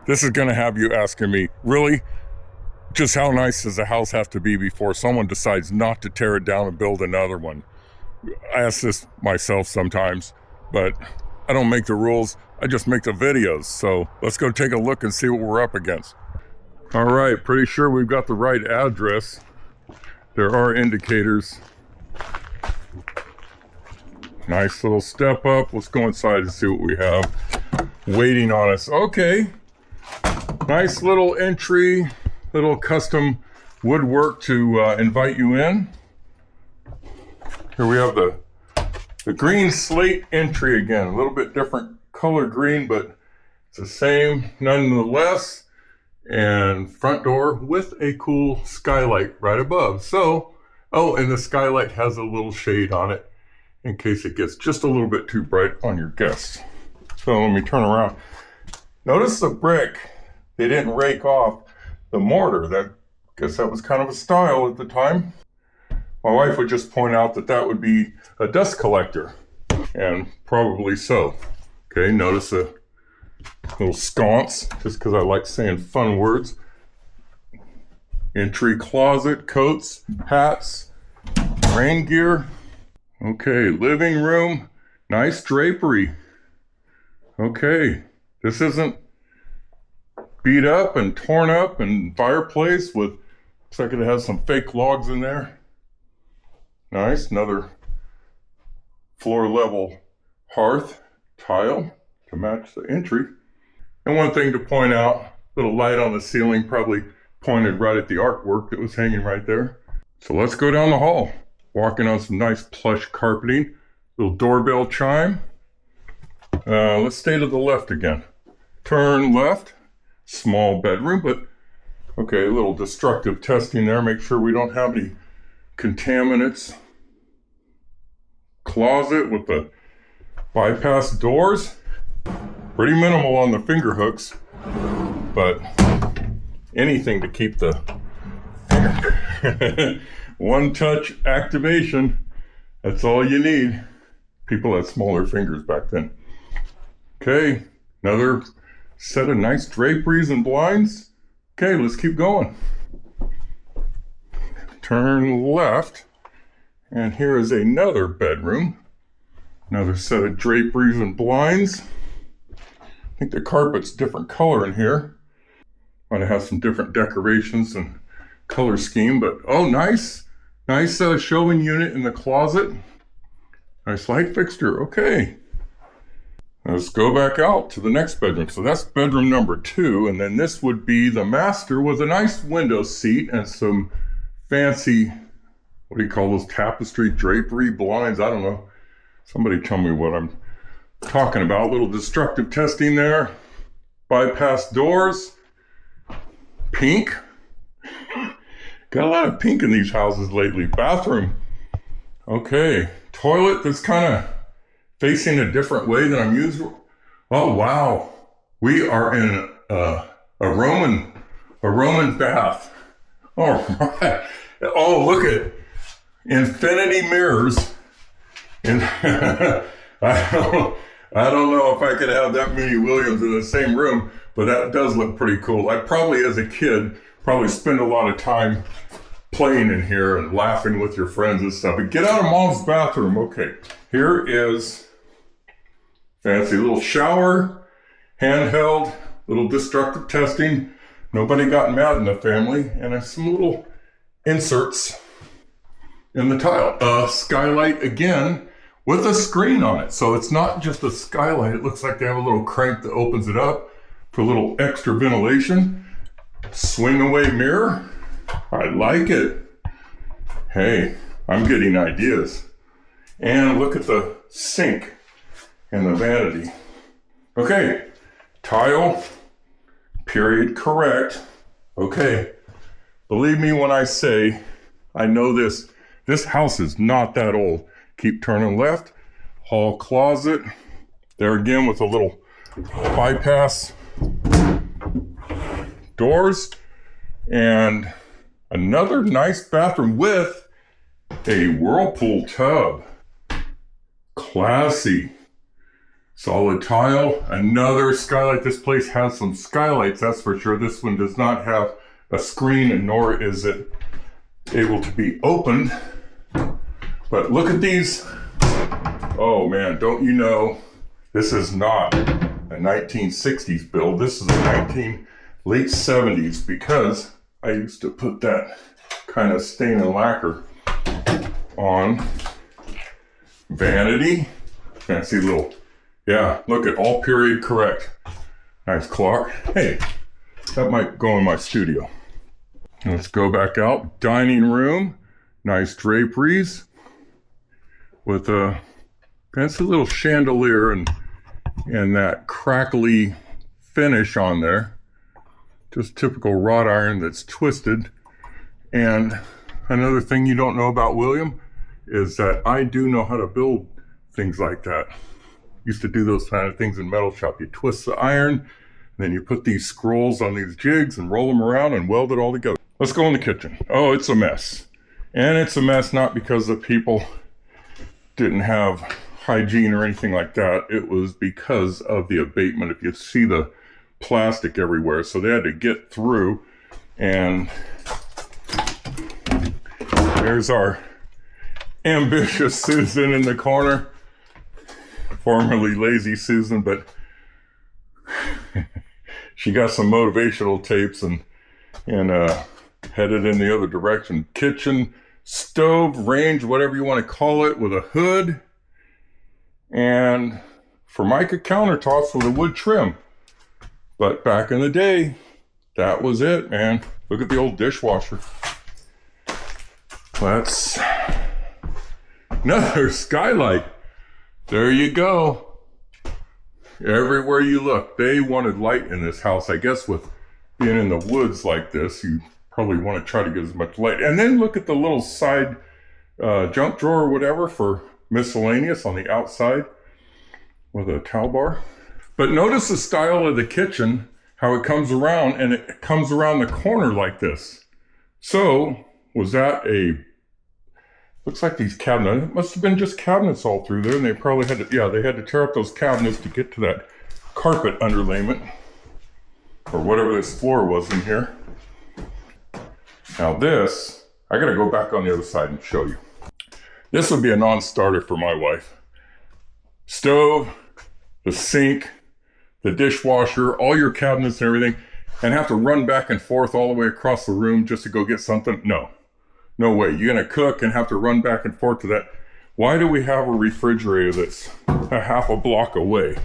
This is gonna have you asking me, really? Just how nice does a house have to be before someone decides not to tear it down and build another one? I ask this myself sometimes, but I don't make the rules, I just make the videos. So let's go take a look and see what we're up against. All right, pretty sure we've got the right address. There are indicators. Nice little step up. Let's go inside and see what we have waiting on us. Okay, nice little entry, little custom woodwork to invite you in. Here we have the green slate entry again, a little bit different color green, but it's the same nonetheless. And front door with a cool skylight right above. So, oh, and the skylight has a little shade on it in case it gets just a little bit too bright on your guests. So let me turn around. Notice the brick, they didn't rake off the mortar. That, guess that was kind of a style at the time. My wife would just point out that that would be a dust collector, and probably so. Okay, notice a little sconce, just because I like saying fun words. Entry closet, coats, hats, rain gear. Okay, living room, nice drapery. Okay, this isn't beat up and torn up, and fireplace with, looks like it has some fake logs in there. Nice, another floor level hearth tile to match the entry. And one thing to point out, little light on the ceiling, probably pointed right at the artwork that was hanging right there. So let's go down the hall, walking on some nice plush carpeting, little doorbell chime. Let's stay to the left again. Turn left, small bedroom, but okay, a little destructive testing there. Make sure we don't have any contaminants. Closet with the bypass doors. Pretty minimal on the finger hooks, but anything to keep the one touch activation. That's all you need. People had smaller fingers back then. Okay, another set of nice draperies and blinds. Okay, let's keep going. Turn left, and here is another bedroom. Another set of draperies and blinds. I think the carpet's different color in here. Might have some different decorations and color scheme, but oh, nice. Nice showing unit in the closet. Nice light fixture, okay. Let's go back out to the next bedroom. So that's bedroom number 2, and then this would be the master with a nice window seat and some fancy, what do you call those, tapestry, drapery, blinds, I don't know. Somebody tell me what I'm talking about. A little destructive testing there. Bypass doors. Pink. Got a lot of pink in these houses lately. Bathroom. Okay. Toilet that's kind of facing a different way than I'm used to. Oh, wow. We are in a Roman bath. All right. Oh, look at infinity mirrors. And I don't know if I could have that many Williams in the same room, but that does look pretty cool. I probably, as a kid, spend a lot of time playing in here and laughing with your friends and stuff. But get out of mom's bathroom. Okay, here is fancy little shower, handheld, little destructive testing. Nobody got mad in the family, and there's some little inserts in the tile. Skylight again with a screen on it. So it's not just a skylight. It looks like they have a little crank that opens it up for a little extra ventilation. Swing away mirror. I like it. Hey, I'm getting ideas. And look at the sink and the vanity. Okay, tile, period correct. Okay, believe me when I say, I know this house is not that old. Keep turning left, hall closet. There again with a little bypass doors, and another nice bathroom with a whirlpool tub. Classy. Solid tile, another skylight. This place has some skylights, that's for sure. This one does not have a screen, and nor is it able to be opened. But look at these. Oh man, don't you know, this is not a 1960s build. This is a late 70s, because I used to put that kind of stain and lacquer on. Vanity, fancy little, yeah, look at all period correct. Nice clock. Hey, that might go in my studio. Let's go back out. Dining room, nice draperies with a fancy little chandelier and that crackly finish on there. Just typical wrought iron that's twisted. And another thing you don't know about William is that I do know how to build things like that. Used to do those kind of things in metal shop. You twist the iron, and then you put these scrolls on these jigs and roll them around and weld it all together. Let's go in the kitchen. Oh, it's a mess. And it's a mess not because the people didn't have hygiene or anything like that. It was because of the abatement. If you see the plastic everywhere, so they had to get through. And there's our ambitious Susan in the corner, formerly lazy Susan, but she got some motivational tapes and headed in the other direction. Kitchen, stove, range, whatever you want to call it, with a hood, and Formica countertops with a wood trim. But back in the day, that was it, man. Look at the old dishwasher. Let's, another skylight. There you go. Everywhere you look, they wanted light in this house. I guess with being in the woods like this, you probably want to try to get as much light. And then look at the little side junk drawer or whatever for miscellaneous on the outside with a towel bar. But notice the style of the kitchen, how it comes around, and it comes around the corner like this. So was that looks like these cabinets, it must have been just cabinets all through there, and they probably had to, yeah, they had to tear up those cabinets to get to that carpet underlayment, or whatever this floor was in here. Now this, I gotta go back on the other side and show you. This would be a non-starter for my wife. Stove, the sink, the dishwasher, all your cabinets and everything, and have to run back and forth all the way across the room just to go get something? No way. You're gonna cook and have to run back and forth to that. Why do we have a refrigerator that's a half a block away?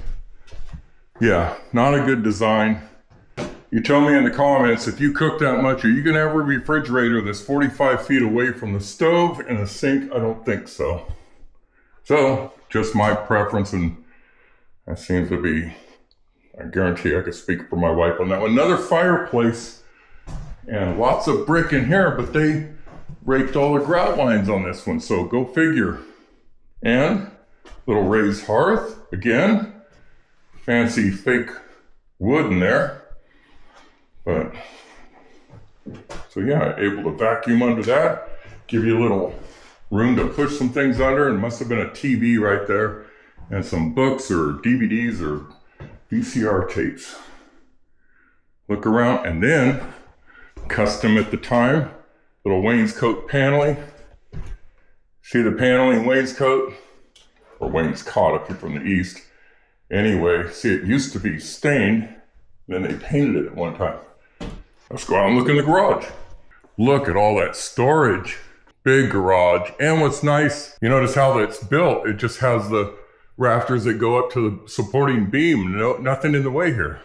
Yeah, not a good design. You tell me in the comments, if you cook that much, are you gonna have a refrigerator that's 45 feet away from the stove and a sink? I don't think so. So, just my preference, and that seems to be, I guarantee I could speak for my wife on that one. Another fireplace, and lots of brick in here, but they raked all the grout lines on this one, so go figure. And little raised hearth, again, fancy fake wood in there. But, so yeah, able to vacuum under that, give you a little room to push some things under, and must have been a TV right there, and some books or DVDs or VCR tapes. Look around, and then, custom at the time, little wainscot paneling. See the paneling wainscot? Or wainscot if you're from the east. Anyway, see, it used to be stained, then they painted it at one time. Let's go out and look in the garage. Look at all that storage. Big garage. And what's nice, you notice how it's built. It just has the rafters that go up to the supporting beam. Nothing in the way here.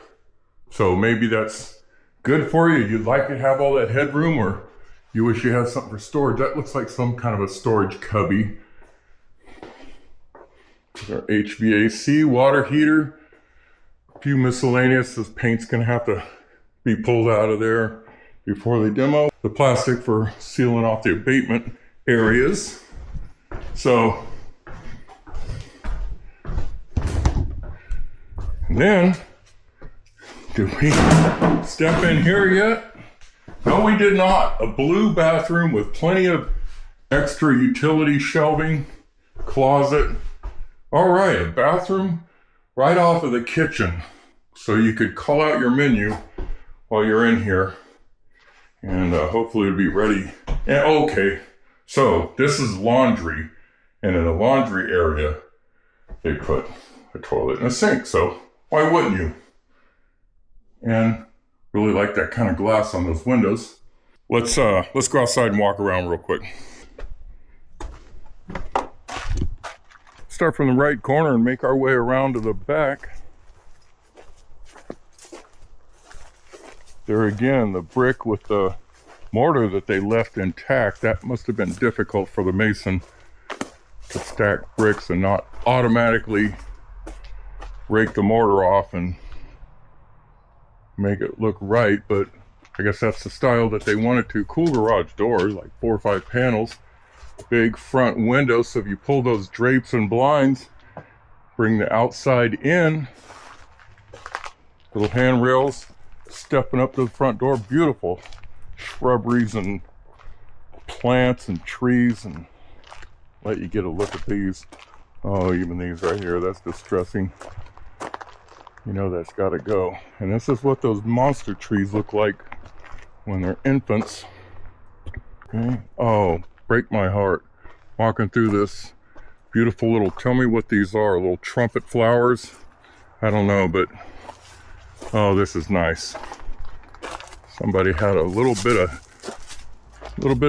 So maybe that's good for you. You'd like to have all that headroom, or you wish you had something for storage. That looks like some kind of a storage cubby. Our HVAC, water heater, a few miscellaneous. This paint's gonna have to be pulled out of there before they demo. The plastic for sealing off the abatement areas. So, and then, did we step in here yet? No, we did not. A blue bathroom with plenty of extra utility shelving, closet. All right, a bathroom right off of the kitchen. So you could call out your menu while you're in here, and hopefully it'll be ready. And okay, so this is laundry, and in the laundry area, they put a toilet and a sink, so why wouldn't you? And really like that kind of glass on those windows. Let's go outside and walk around real quick. Start from the right corner and make our way around to the back. There again, the brick with the mortar that they left intact, that must have been difficult for the mason to stack bricks and not automatically rake the mortar off and make it look right, but I guess that's the style that they wanted to. Cool garage doors, like 4 or 5 panels. Big front window, so if you pull those drapes and blinds, bring the outside in. Little handrails stepping up to the front door. Beautiful shrubberies and plants and trees, and let you get a look at these. Oh, even these right here, that's distressing. You know that's got to go. And this is what those monster trees look like when they're infants. Okay. Oh, break my heart walking through this beautiful little, tell me what these are, little trumpet flowers. I don't know, but oh, this is nice. Somebody had a little bit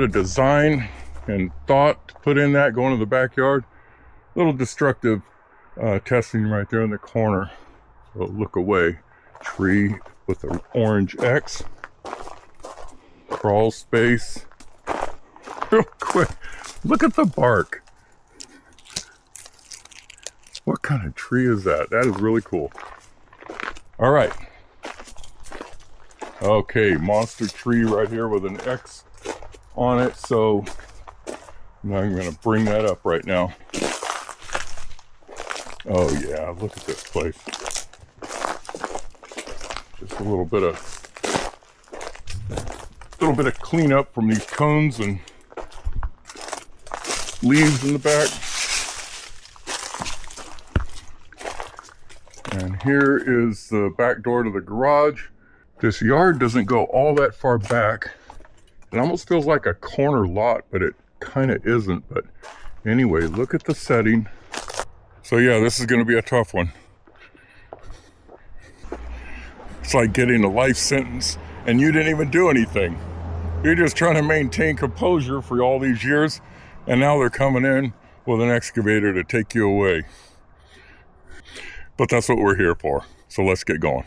of design and thought to put in that going to the backyard. Little destructive testing right there in the corner. So look away. Tree with an orange X. Crawl space. Real quick, look at the bark. What kind of tree is that? That is really cool. All right. Okay, monster tree right here with an X on it. So I'm going to bring that up right now. Oh yeah, look at this place. Just a little bit of cleanup from these cones and leaves in the back. And here is the back door to the garage. This yard doesn't go all that far back. It almost feels like a corner lot, but it kind of isn't. But anyway, look at the setting. So yeah, this is going to be a tough one. It's like getting a life sentence and you didn't even do anything. You're just trying to maintain composure for all these years, and now they're coming in with an excavator to take you away. But that's what we're here for. So let's get going.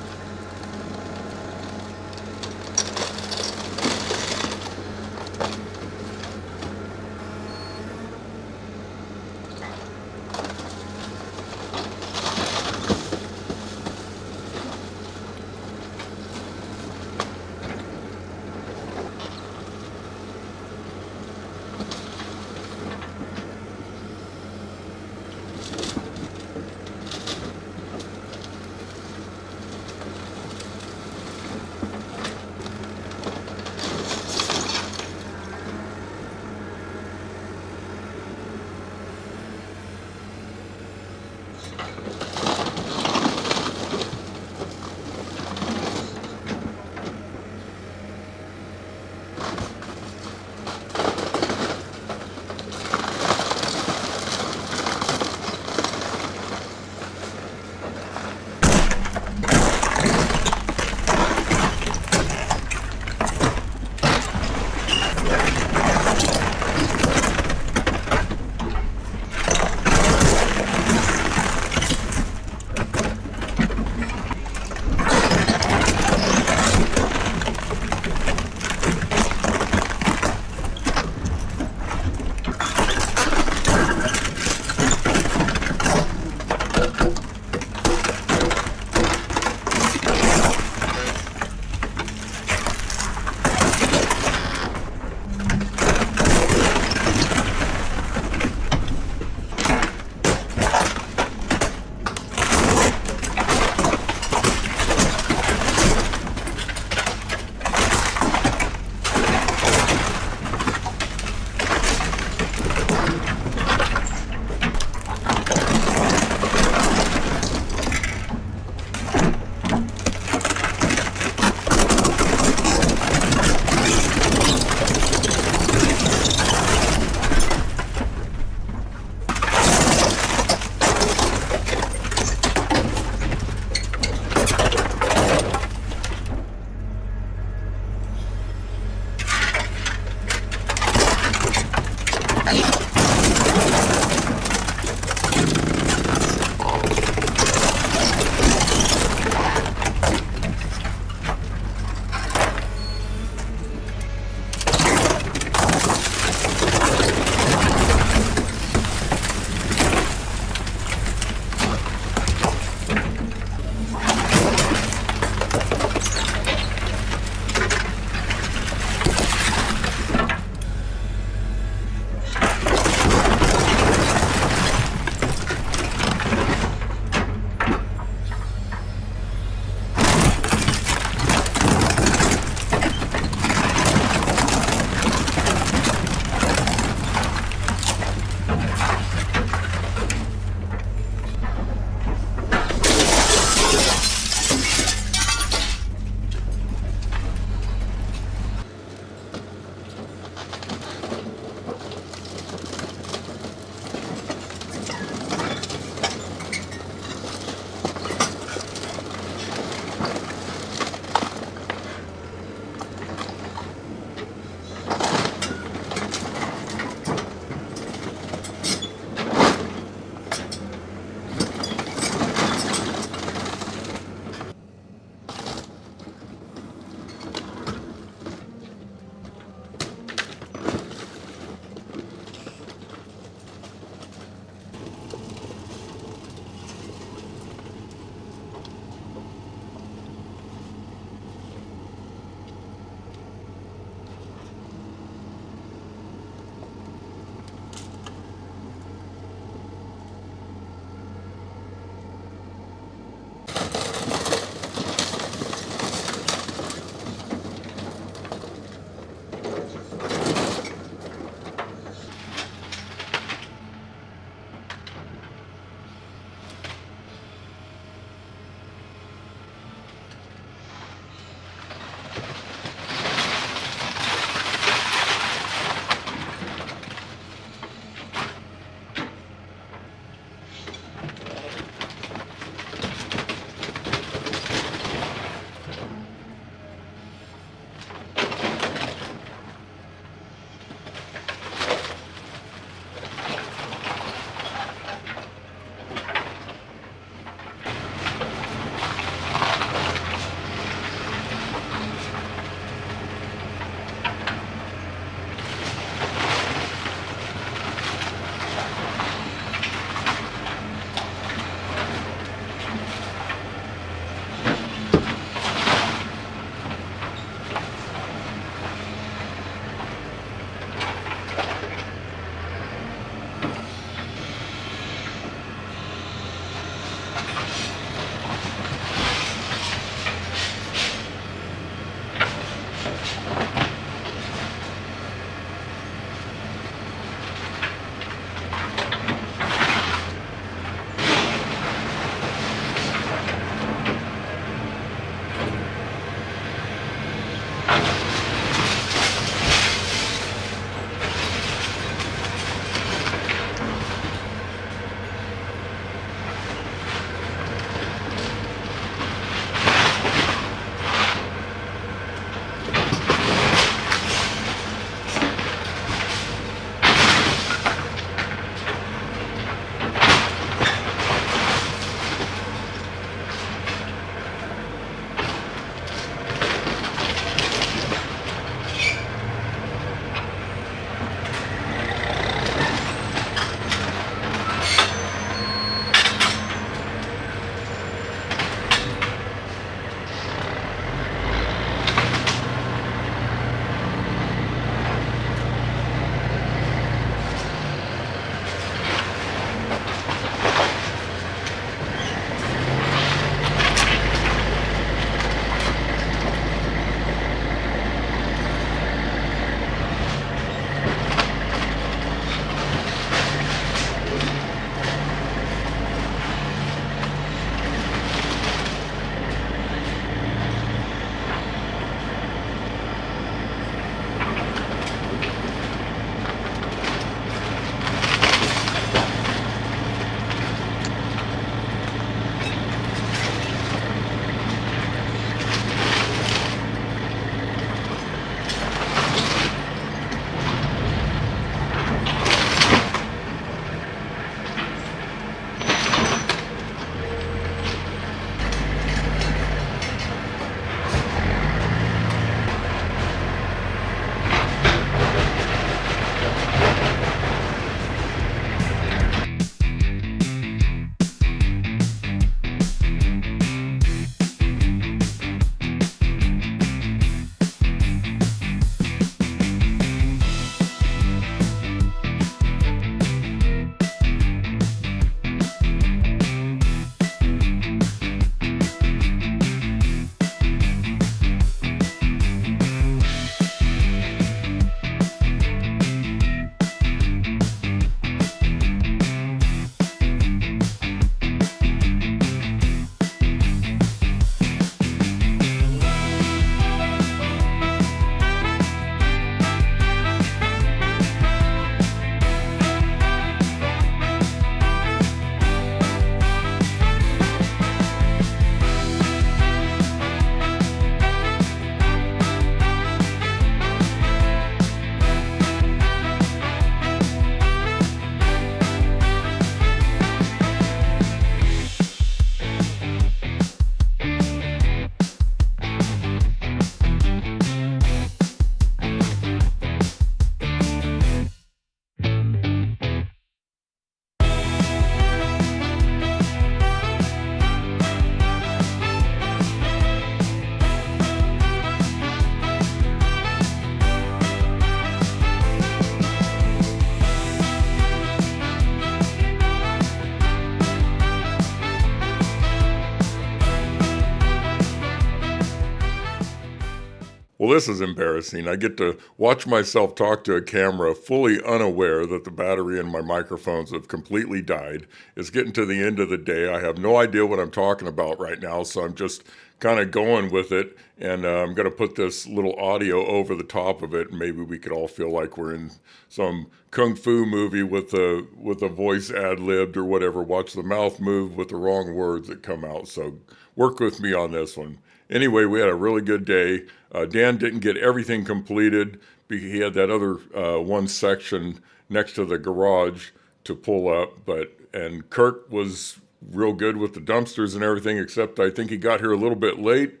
Well, this is embarrassing. I get to watch myself talk to a camera fully unaware that the battery in my microphones have completely died. It's getting to the end of the day. I have no idea what I'm talking about right now, so I'm just kind of going with it. And I'm going to put this little audio over the top of it, and maybe we could all feel like we're in some kung fu movie with a voice ad-libbed or whatever. Watch the mouth move with the wrong words that come out. So work with me on this one. Anyway, we had a really good day. Dan didn't get everything completed. He had that other one section next to the garage to pull up, and Kirk was real good with the dumpsters and everything, except I think he got here a little bit late.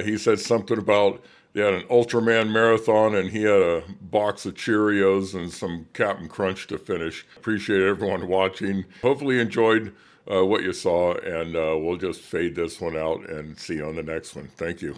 He said something about they had an Ultraman marathon and he had a box of Cheerios and some Captain Crunch to finish. Appreciate everyone watching. Hopefully you enjoyed what you saw, and we'll just fade this one out and see you on the next one. Thank you.